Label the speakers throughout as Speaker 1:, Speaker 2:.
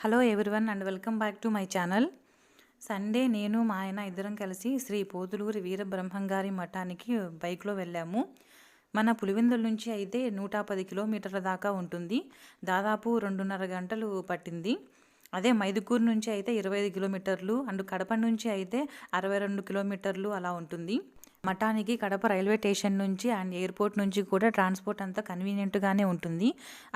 Speaker 1: Hello everyone and welcome back to my channel. Sunday నేను మా ఆయన ఇద్దరం కలిసి శ్రీ పోతులూరి వీరబ్రహ్మంగారి మఠానికి బైక్లో వెళ్ళాము. మన పులివెందుల నుంచి అయితే 110 కిలోమీటర్ల దాకా ఉంటుంది. దాదాపు 2.5 గంటలు పట్టింది. అదే మైదుకూరు నుంచి అయితే 25 కిలోమీటర్లు అండ్ కడప నుంచి అయితే 62 కిలోమీటర్లు అలా ఉంటుంది. మఠానికి కడప రైల్వే స్టేషన్ నుంచి అండ్ ఎయిర్పోర్ట్ నుంచి కూడా ట్రాన్స్పోర్ట్ అంతా కన్వీనియంట్గానే ఉంటుంది.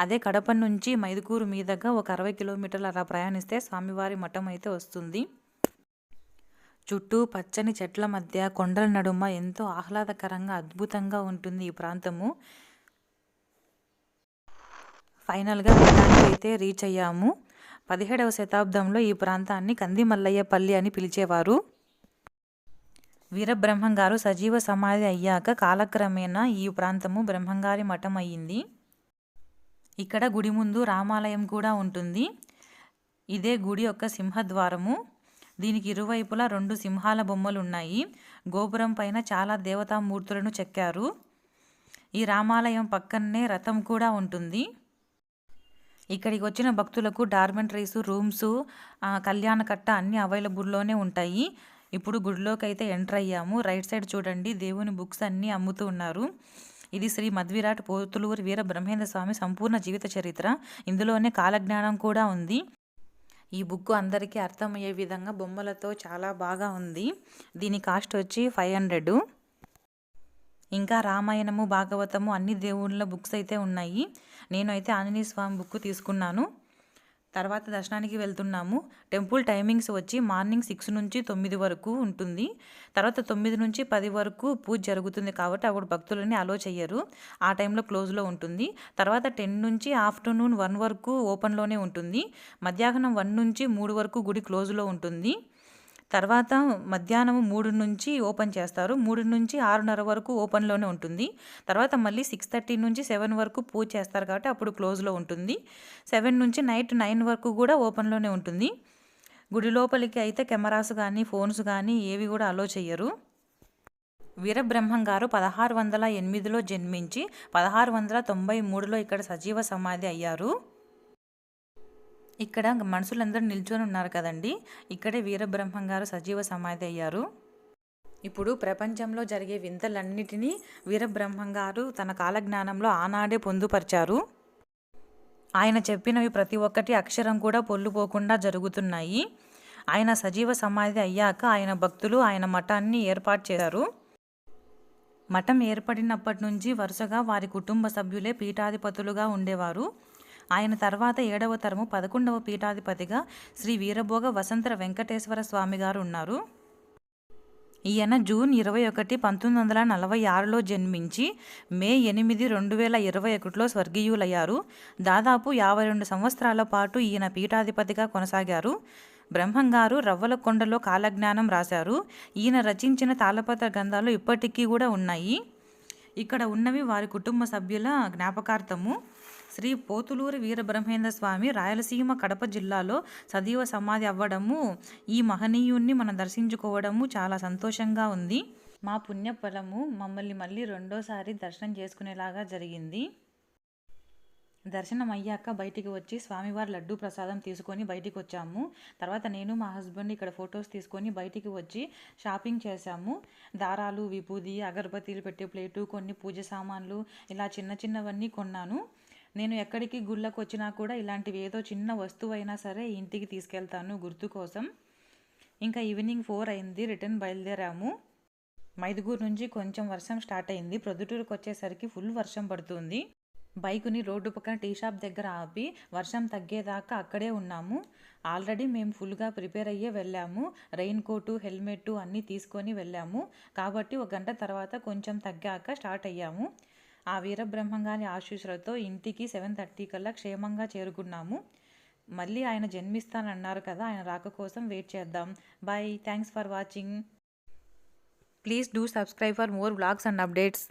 Speaker 1: అదే కడప నుంచి మైదుకూరు మీదుగా ఒక 60 కిలోమీటర్లు అలా ప్రయాణిస్తే స్వామివారి మఠం అయితే వస్తుంది. చుట్టూ పచ్చని చెట్ల మధ్య కొండల నడుమ ఎంతో ఆహ్లాదకరంగా అద్భుతంగా ఉంటుంది ఈ ప్రాంతము. ఫైనల్గా మఠానికి అయితే రీచ్ అయ్యాము. 17వ శతాబ్దంలో ఈ ప్రాంతాన్ని కందిమల్లయ్యపల్లి అని పిలిచేవారు. వీరబ్రహ్మంగారు సజీవ సమాధి అయ్యాక కాలక్రమేణా ఈ ప్రాంతము బ్రహ్మంగారి మఠం అయ్యింది. ఇక్కడ గుడి ముందు రామాలయం కూడా ఉంటుంది. ఇదే గుడి యొక్క సింహద్వారము. దీనికి ఇరువైపులా 2 సింహాల బొమ్మలు ఉన్నాయి. గోపురం పైన చాలా దేవతామూర్తులను చెక్కారు. ఈ రామాలయం పక్కనే రథం కూడా ఉంటుంది. ఇక్కడికి వచ్చిన భక్తులకు డార్మెంటరీస్, రూమ్స్, కళ్యాణకట్ట అన్నీ అవైలబుల్లోనే ఉంటాయి. ఇప్పుడు గుడిలోకి అయితే ఎంటర్ అయ్యాము. రైట్ సైడ్ చూడండి, దేవుని బుక్స్ అన్నీ అమ్ముతూ ఉన్నారు. ఇది శ్రీ మధ్విరాట్ పోతులూరి వీర బ్రహ్మేంద్ర స్వామి సంపూర్ణ జీవిత చరిత్ర. ఇందులోనే కాలజ్ఞానం కూడా ఉంది. ఈ బుక్ అందరికీ అర్థమయ్యే విధంగా బొమ్మలతో చాలా బాగా ఉంది. దీని కాస్ట్ వచ్చి 500. ఇంకా రామాయణము, భాగవతము అన్ని దేవుళ్ళ బుక్స్ అయితే ఉన్నాయి. నేనైతే ఆంజనేయ స్వామి బుక్ తీసుకున్నాను. తర్వాత దర్శనానికి వెళ్తున్నాము. టెంపుల్ టైమింగ్స్ వచ్చి మార్నింగ్ 6 నుంచి 9 వరకు ఉంటుంది. తర్వాత 9 నుంచి 10 వరకు పూజ జరుగుతుంది కాబట్టి అప్పుడు భక్తులని అలో చెయ్యరు. ఆ టైంలో క్లోజ్లో ఉంటుంది. తర్వాత 10 నుంచి ఆఫ్టర్నూన్ 1 వరకు ఓపెన్లోనే ఉంటుంది. మధ్యాహ్నం 1 నుంచి 3 వరకు గుడి క్లోజ్లో ఉంటుంది. తర్వాత మధ్యాహ్నం 3 నుంచి ఓపెన్ చేస్తారు. 3 నుంచి 6:30 వరకు ఓపెన్లోనే ఉంటుంది. తర్వాత మళ్ళీ 6:30 నుంచి 7 వరకు పూజ చేస్తారు కాబట్టి అప్పుడు క్లోజ్లో ఉంటుంది. 7 నుంచి నైట్ 9 వరకు కూడా ఓపెన్లోనే ఉంటుంది. గుడి లోపలికి అయితే కెమెరాస్ కానీ ఫోన్స్ కానీ ఏవి కూడా అలో చెయ్యరు. వీరబ్రహ్మంగారు 1608లో జన్మించి 1693లో ఇక్కడ సజీవ సమాధి అయ్యారు. ఇక్కడ మనుషులందరూ నిల్చొని ఉన్నారు కదండి, ఇక్కడే వీరబ్రహ్మంగారు సజీవ సమాధి అయ్యారు. ఇప్పుడు ప్రపంచంలో జరిగే వింతలన్నిటినీ వీరబ్రహ్మంగారు తన కాలజ్ఞానంలో ఆనాడే పొందుపరిచారు. ఆయన చెప్పినవి ప్రతి ఒక్కటి అక్షరం కూడా పొల్లుపోకుండా జరుగుతున్నాయి. ఆయన సజీవ సమాధి అయ్యాక ఆయన భక్తులు ఆయన మఠాన్ని ఏర్పాటు చేశారు. మఠం ఏర్పడినప్పటి నుంచి వరుసగా వారి కుటుంబ సభ్యులే పీఠాధిపతులుగా ఉండేవారు. ఆయన తర్వాత 7వ తరము 11వ పీఠాధిపతిగా శ్రీ వీరభోగ వసంతర వెంకటేశ్వర స్వామి గారు ఉన్నారు. ఈయన జూన్ 21, 1946లో జన్మించి మే 8, 2021లో స్వర్గీయులయ్యారు. దాదాపు 52 సంవత్సరాల పాటు ఈయన పీఠాధిపతిగా కొనసాగారు. బ్రహ్మంగారు రవ్వలకొండలో కాలజ్ఞానం రాశారు. ఈయన రచించిన తాళపత్ర గ్రంథాలు ఇప్పటికీ కూడా ఉన్నాయి. ఇక్కడ ఉన్నవి వారి కుటుంబ సభ్యుల జ్ఞాపకార్థము. శ్రీ పోతులూరి వీరబ్రహ్మేంద్ర స్వామి రాయలసీమ కడప జిల్లాలో సజీవ సమాధి అవ్వడము, ఈ మహనీయుణ్ణి మనం దర్శించుకోవడము చాలా సంతోషంగా ఉంది. మా పుణ్యఫలము మమ్మల్ని మళ్ళీ రెండోసారి దర్శనం చేసుకునేలాగా జరిగింది. దర్శనం అయ్యాక బయటికి వచ్చి స్వామివారి లడ్డూ ప్రసాదం తీసుకొని బయటికి వచ్చాము. తర్వాత నేను మా హస్బెండ్ ఇక్కడ ఫొటోస్ తీసుకొని బయటికి వచ్చి షాపింగ్ చేశాము. దారాలు, విభూది, అగరబత్తీలు పెట్టే ప్లేటు, కొన్ని పూజ సామాన్లు, ఇలా చిన్న చిన్నవన్నీ కొన్నాను. నేను ఎక్కడికి గుళ్ళకు వచ్చినా కూడా ఇలాంటివి ఏదో చిన్న వస్తువు అయినా సరే ఇంటికి తీసుకెళ్తాను గుర్తు కోసం. ఇంకా ఈవినింగ్ 4 అయింది, రిటర్న్ బయలుదేరాము. మైదుగూరు నుంచి కొంచెం వర్షం స్టార్ట్ అయింది. ప్రొద్దుటూరుకు వచ్చేసరికి ఫుల్ వర్షం పడుతుంది. బైకుని రోడ్డు పక్కన టీ షాప్ దగ్గర ఆపి వర్షం తగ్గేదాకా అక్కడే ఉన్నాము. ఆల్రెడీ మేము ఫుల్గా ప్రిపేర్ అయ్యే వెళ్ళాము. రెయిన్ కోటు, హెల్మెట్ అన్నీ తీసుకొని వెళ్ళాము కాబట్టి 1 గంట తర్వాత కొంచెం తగ్గాక స్టార్ట్ అయ్యాము. ఆ వీరబ్రహ్మంగారి ఆశీస్సులతో ఇంటికి 7:30 కల్లా క్షేమంగా చేరుకున్నాము. మళ్ళీ ఆయన జన్మిస్తానన్నారు కదా, ఆయన రాక కోసం వెయిట్ చేద్దాం. Bye, thanks for watching. Please do subscribe for more vlogs and updates.